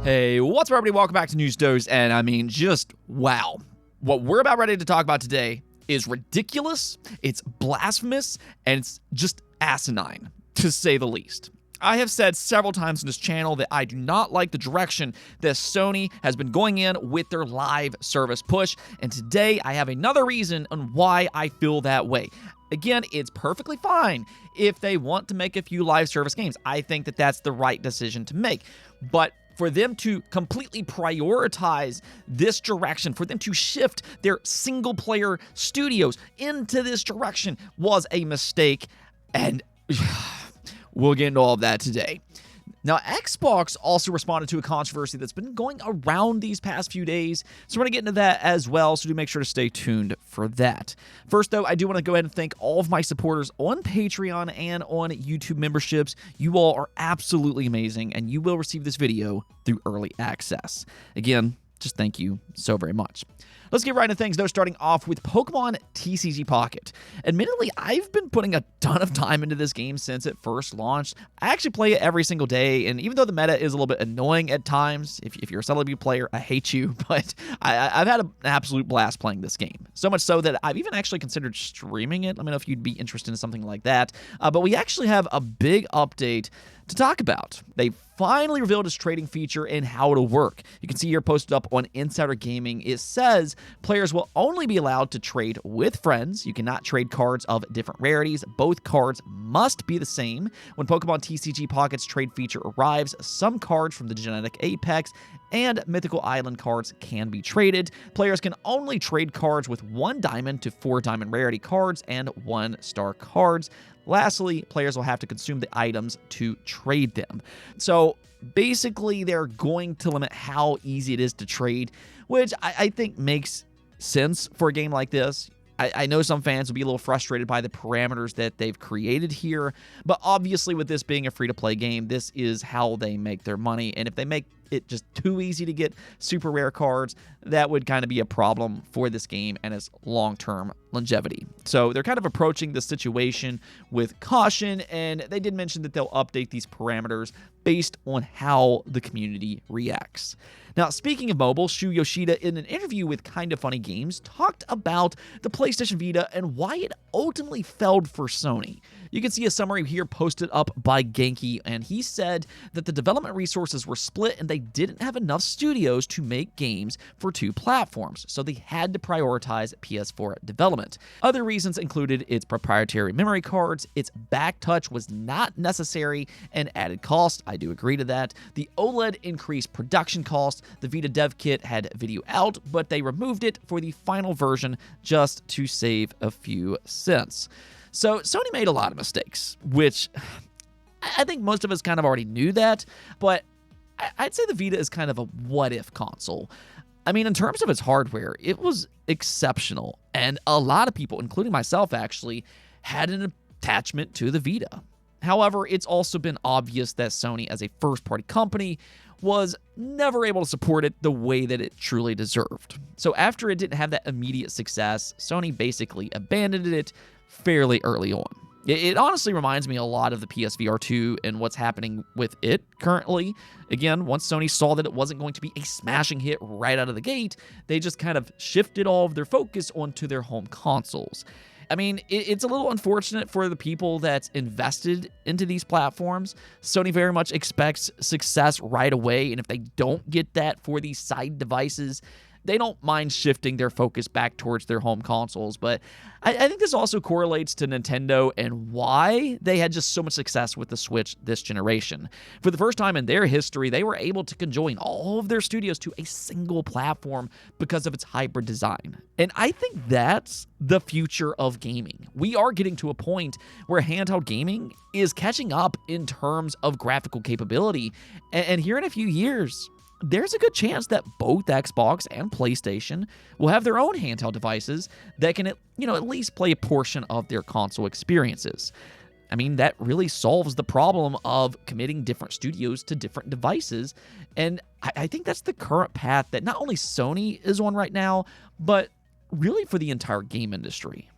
Hey, what's up, everybody? Welcome back to News Dose, and I mean, just wow. What we're about ready to talk about today is ridiculous, it's blasphemous, and it's just asinine, to say the least. I have said several times on this channel that I do not like the direction that Sony has been going in with their live service push, and today I have another reason on why I feel that way. Again, it's perfectly fine if they want to make a few live service games. I think that that's the right decision to make, but for them to completely prioritize this direction, for them to shift their single-player studios into this direction was a mistake, and we'll get into all of that today. Now, Xbox also responded to a controversy that's been going around these past few days, so we're going to get into that as well, so do make sure to stay tuned for that. First, though, I do want to go ahead and thank all of my supporters on Patreon and on YouTube memberships. You all are absolutely amazing, and you will receive this video through early access. Again, just thank you so very much. Let's get right into things, though, starting off with Pokemon TCG Pocket. Admittedly, I've been putting a ton of time into this game since it first launched. I actually play it every single day, and even though the meta is a little bit annoying at times, if you're a Celebi player, I hate you, but I've had an absolute blast playing this game. So much so that I've even actually considered streaming it. Let me know if you'd be interested in something like that. But we actually have a big update to talk about. They finally revealed its trading feature and how it'll work. You can see here posted up on Insider Gaming, it says players will only be allowed to trade with friends. You cannot trade cards of different rarities. Both cards must be the same. When Pokemon TCG Pocket's trade feature arrives, some cards from the Genetic Apex and Mythical Island cards can be traded. Players can only trade cards with 1 diamond to 4 diamond rarity cards and 1 star cards. Lastly, players will have to consume the items to trade them. So basically, they're going to limit how easy it is to trade, which I think makes sense for a game like this. I know some fans will be a little frustrated by the parameters that they've created here, but obviously with this being a free-to-play game, this is how they make their money, and if they make it just too easy to get super rare cards, that would kind of be a problem for this game and its long-term longevity. So they're kind of approaching the situation with caution, and they did mention that they'll update these parameters based on how the community reacts. Now, speaking of mobile, Shu Yoshida, in an interview with Kinda Funny Games, talked about the PlayStation Vita and why it ultimately failed for Sony. You can see a summary here posted up by Genki, and he said that the development resources were split and they didn't have enough studios to make games for 2 platforms, so they had to prioritize PS4 development. Other reasons included its proprietary memory cards, its back touch was not necessary, and added cost. I do agree to that. The OLED increased production cost. The Vita dev kit had video out, but they removed it for the final version just to save a few cents. So Sony made a lot of mistakes, which I think most of us kind of already knew that, but I'd say the Vita is kind of a what-if console. I mean, in terms of its hardware, it was exceptional, and a lot of people, including myself actually, had an attachment to the Vita. However, it's also been obvious that Sony, as a first-party company, was never able to support it the way that it truly deserved. So after it didn't have that immediate success, Sony basically abandoned it fairly early on. It honestly reminds me a lot of the PSVR 2 and what's happening with it currently. Again, once Sony saw that it wasn't going to be a smashing hit right out of the gate, they just kind of shifted all of their focus onto their home consoles. I mean, it's a little unfortunate for the people that's invested into these platforms. Sony very much expects success right away, and if they don't get that for these side devices, they don't mind shifting their focus back towards their home consoles. But I think this also correlates to Nintendo and why they had just so much success with the Switch this generation. For the first time in their history, they were able to conjoin all of their studios to a single platform because of its hybrid design. And I think that's the future of gaming. We are getting to a point where handheld gaming is catching up in terms of graphical capability. And here in a few years, there's a good chance that both Xbox and PlayStation will have their own handheld devices that can, at least play a portion of their console experiences. I mean, that really solves the problem of committing different studios to different devices, and I think that's the current path that not only Sony is on right now, but really for the entire game industry.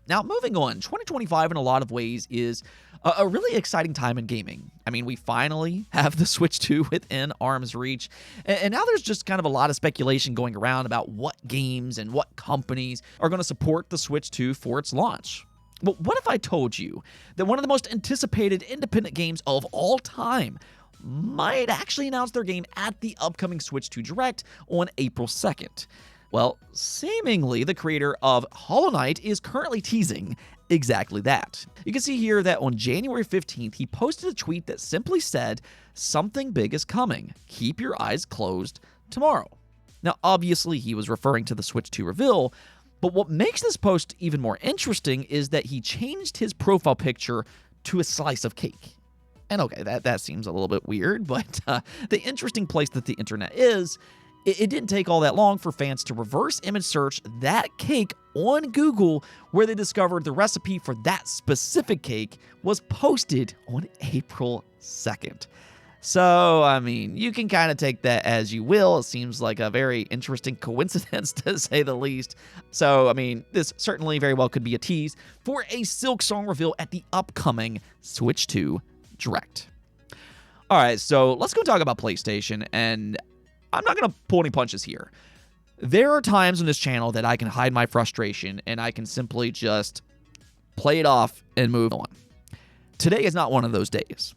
Now, moving on, 2025 in a lot of ways is a really exciting time in gaming. I mean, we finally have the Switch 2 within arm's reach, and now there's just kind of a lot of speculation going around about what games and what companies are going to support the Switch 2 for its launch. Well, what if I told you that one of the most anticipated independent games of all time might actually announce their game at the upcoming Switch 2 Direct on April 2nd? Well, seemingly the creator of Hollow Knight is currently teasing exactly that. You can see here that on January 15th, he posted a tweet that simply said, "Something big is coming. Keep your eyes closed tomorrow." Now, obviously, he was referring to the Switch 2 reveal, but what makes this post even more interesting is that he changed his profile picture to a slice of cake. And okay, that seems a little bit weird, but the interesting place that the internet is, it didn't take all that long for fans to reverse image search that cake on Google, where they discovered the recipe for that specific cake was posted on April 2nd. So, I mean, you can kind of take that as you will. It seems like a very interesting coincidence, to say the least. So, I mean, this certainly very well could be a tease for a Silksong reveal at the upcoming Switch 2 Direct. All right, so let's go talk about PlayStation, and I'm not going to pull any punches here. There are times on this channel that I can hide my frustration and I can simply just play it off and move on. Today is not one of those days.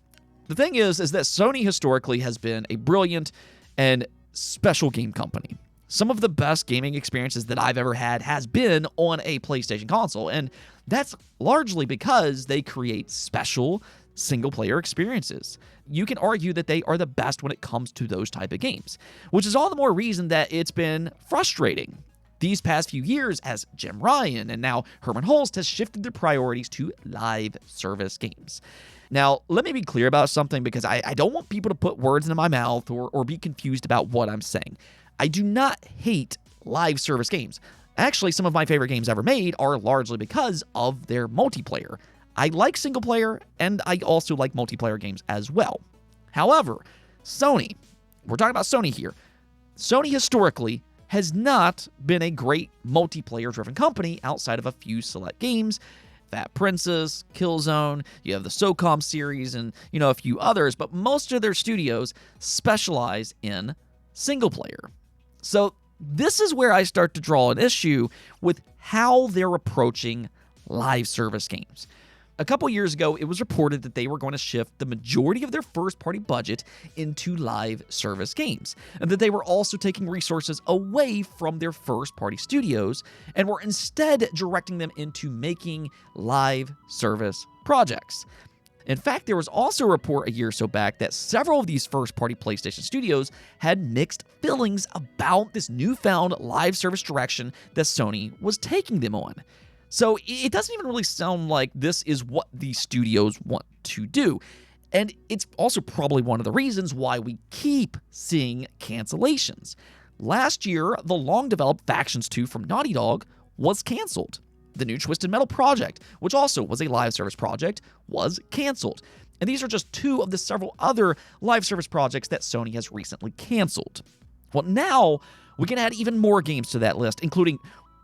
The thing is that Sony historically has been a brilliant and special game company. Some of the best gaming experiences that I've ever had has been on a PlayStation console, and that's largely because they create special single-player experiences. You can argue that they are the best when it comes to those type of games, which is all the more reason that it's been frustrating these past few years as Jim Ryan and now Herman Hulst has shifted their priorities to live service games. Now, let me be clear about something, because I don't want people to put words into my mouth or be confused about what I'm saying. I do not hate live service games. Actually, some of my favorite games ever made are largely because of their multiplayer. I like single player, and I also like multiplayer games as well. However, Sony, we're talking about Sony here. Sony historically has not been a great multiplayer-driven company outside of a few select games. Fat Princess, Killzone, you have the SOCOM series, and, a few others, but most of their studios specialize in single player. So this is where I start to draw an issue with how they're approaching live service games. A couple years ago, it was reported that they were going to shift the majority of their first-party budget into live service games, and that they were also taking resources away from their first-party studios and were instead directing them into making live service projects. In fact, there was also a report a year or so back that several of these first-party PlayStation studios had mixed feelings about this newfound live service direction that Sony was taking them on. So it doesn't even really sound like this is what these studios want to do. And it's also probably one of the reasons why we keep seeing cancellations. Last year, the long-developed Factions 2 from Naughty Dog was canceled. The new Twisted Metal project, which also was a live service project, was canceled. And these are just two of the several other live service projects that Sony has recently canceled. Well, now we can add even more games to that list, including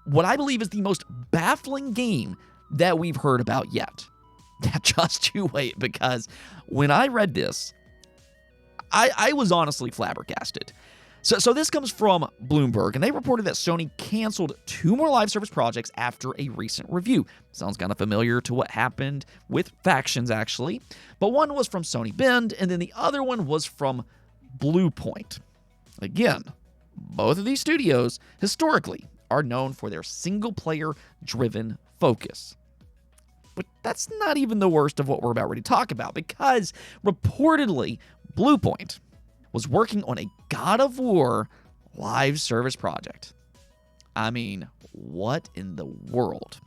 what I believe is the most baffling game that we've heard about yet. Just you wait, because when I read this, I was honestly flabbergasted. So this comes from Bloomberg, and they reported that Sony canceled 2 more live service projects after a recent review. Sounds kind of familiar to what happened with Factions, actually. But one was from Sony Bend, and then the other one was from Bluepoint. Again, both of these studios, historically, are known for their single-player-driven focus. But that's not even the worst of what we're about ready to talk about, because reportedly, Bluepoint was working on a God of War live service project. I mean, what in the world?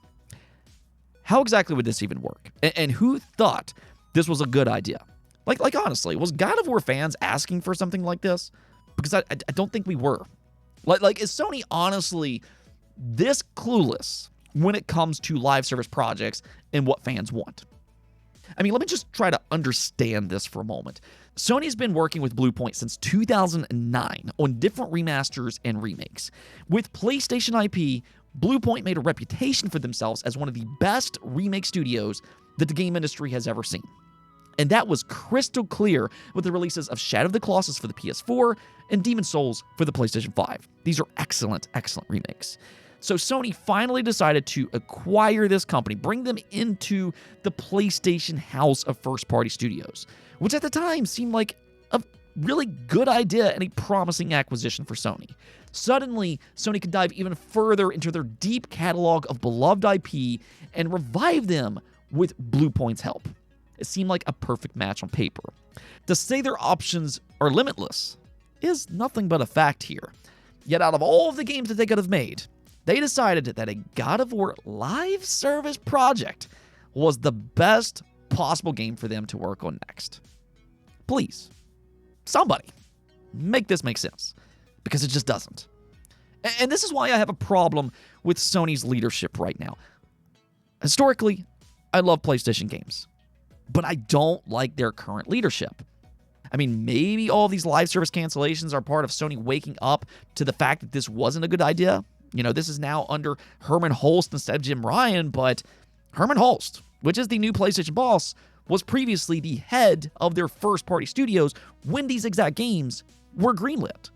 How exactly would this even work? And who thought this was a good idea? Like honestly, was God of War fans asking for something like this? Because I don't think we were. Is Sony honestly this clueless when it comes to live service projects and what fans want? I mean, let me just try to understand this for a moment. Sony's been working with Bluepoint since 2009 on different remasters and remakes. With PlayStation IP, Bluepoint made a reputation for themselves as one of the best remake studios that the game industry has ever seen. And that was crystal clear with the releases of Shadow of the Colossus for the PS4 and Demon's Souls for the PlayStation 5. These are excellent, excellent remakes. So Sony finally decided to acquire this company, bring them into the PlayStation house of first-party studios, which at the time seemed like a really good idea and a promising acquisition for Sony. Suddenly, Sony could dive even further into their deep catalog of beloved IP and revive them with Bluepoint's help. It seemed like a perfect match on paper. To say their options are limitless is nothing but a fact here. Yet out of all of the games that they could have made, they decided that a God of War live service project was the best possible game for them to work on next. Please, somebody, make this make sense, because it just doesn't. And this is why I have a problem with Sony's leadership right now. Historically, I love PlayStation games, but I don't like their current leadership. I mean, maybe all these live service cancellations are part of Sony waking up to the fact that this wasn't a good idea. You know, this is now under Herman Hulst instead of Jim Ryan, but Herman Hulst, which is the new PlayStation boss, was previously the head of their first-party studios when these exact games were greenlit.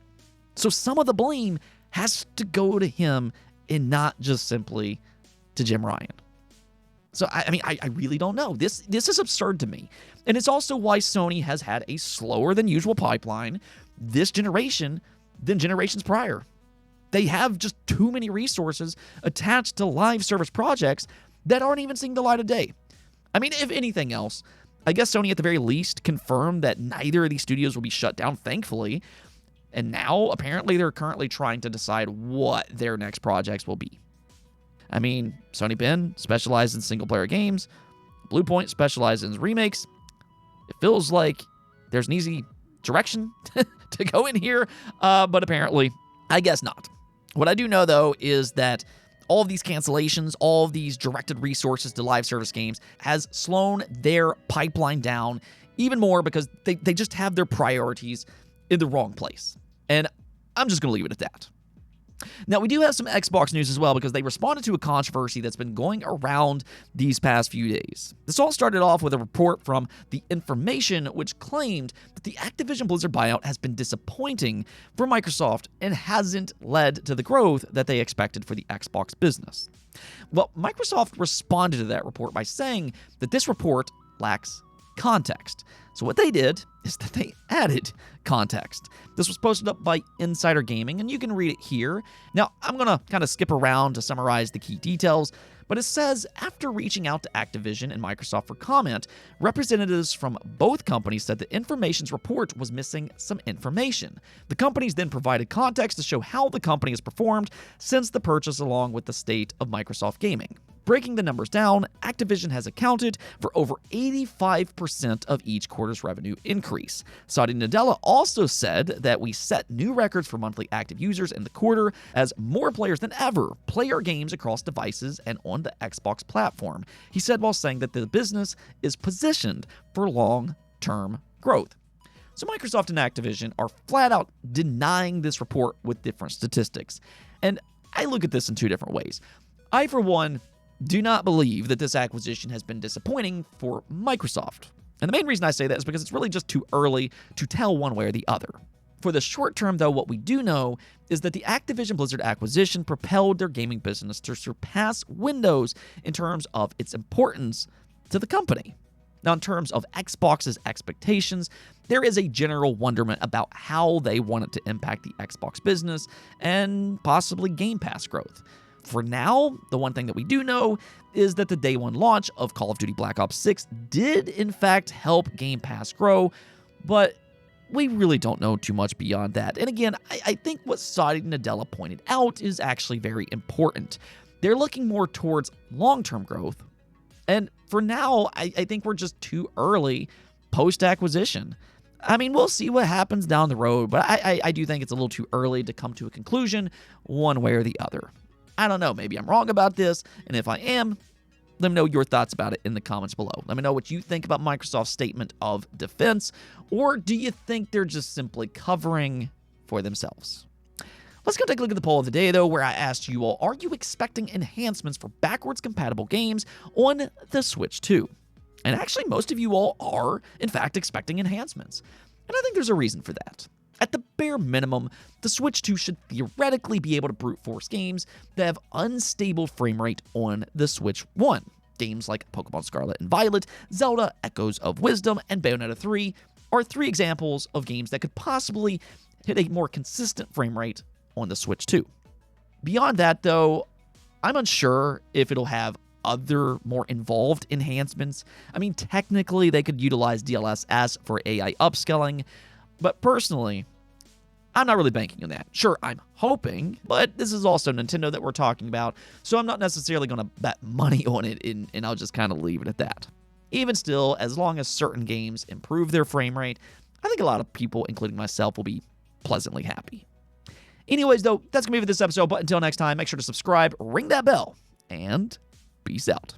So some of the blame has to go to him and not just simply to Jim Ryan. So, I really don't know. This is absurd to me. And it's also why Sony has had a slower than usual pipeline this generation than generations prior. They have just too many resources attached to live service projects that aren't even seeing the light of day. I mean, if anything else, I guess Sony at the very least confirmed that neither of these studios will be shut down, thankfully. And now, apparently, they're currently trying to decide what their next projects will be. I mean, Sony Ben specializes in single-player games. Bluepoint specializes in remakes. It feels like there's an easy direction to go in here, but apparently, I guess not. What I do know, though, is that all of these cancellations, all of these directed resources to live service games has slowed their pipeline down even more because they just have their priorities in the wrong place. And I'm just going to leave it at that. Now, we do have some Xbox news as well because they responded to a controversy that's been going around these past few days. This all started off with a report from The Information, which claimed that the Activision Blizzard buyout has been disappointing for Microsoft and hasn't led to the growth that they expected for the Xbox business. Well, Microsoft responded to that report by saying that this report lacks context. So what they did is that they added context. This was posted up by Insider Gaming, and you can read it here. Now, I'm going to kind of skip around to summarize the key details, but it says, after reaching out to Activision and Microsoft for comment, representatives from both companies said that Information's report was missing some information. The companies then provided context to show how the company has performed since the purchase along with the state of Microsoft Gaming. Breaking the numbers down, Activision has accounted for over 85% of each quarter's revenue increase. Satya Nadella also said that we set new records for monthly active users in the quarter as more players than ever play our games across devices and on the Xbox platform. He said while saying that the business is positioned for long-term growth. So Microsoft and Activision are flat out denying this report with different statistics. And I look at this in two different ways. I, for one, do not believe that this acquisition has been disappointing for Microsoft. And the main reason I say that is because it's really just too early to tell one way or the other. For the short term, though, what we do know is that the Activision Blizzard acquisition propelled their gaming business to surpass Windows in terms of its importance to the company. Now, in terms of Xbox's expectations, there is a general wonderment about how they want it to impact the Xbox business and possibly Game Pass growth. For now, the one thing that we do know is that the day one launch of Call of Duty Black Ops 6 did in fact help Game Pass grow, but we really don't know too much beyond that. And again, I think what Satya Nadella pointed out is actually very important. They're looking more towards long-term growth, and for now, I think we're just too early post-acquisition. I mean, we'll see what happens down the road, but I do think it's a little too early to come to a conclusion one way or the other. I don't know, maybe I'm wrong about this, and if I am, let me know your thoughts about it in the comments below. Let me know what you think about Microsoft's statement of defense, or do you think they're just simply covering for themselves? Let's go take a look at the poll of the day, though, where I asked you all, are you expecting enhancements for backwards compatible games on the Switch 2? And actually, most of you all are, in fact, expecting enhancements. And I think there's a reason for that. At the bare minimum, the Switch 2 should theoretically be able to brute force games that have unstable frame rate on the Switch 1. Games like Pokemon Scarlet and Violet, Zelda, Echoes of Wisdom, and Bayonetta 3 are 3 examples of games that could possibly hit a more consistent frame rate on the Switch 2. Beyond that, though, I'm unsure if it'll have other more involved enhancements. I mean, technically, they could utilize DLSS for AI upscaling, but personally, I'm not really banking on that. Sure, I'm hoping, but this is also Nintendo that we're talking about, so I'm not necessarily going to bet money on it, and I'll just kind of leave it at that. Even still, as long as certain games improve their frame rate, I think a lot of people, including myself, will be pleasantly happy. Anyways, though, that's going to be it for this episode, but until next time, make sure to subscribe, ring that bell, and peace out.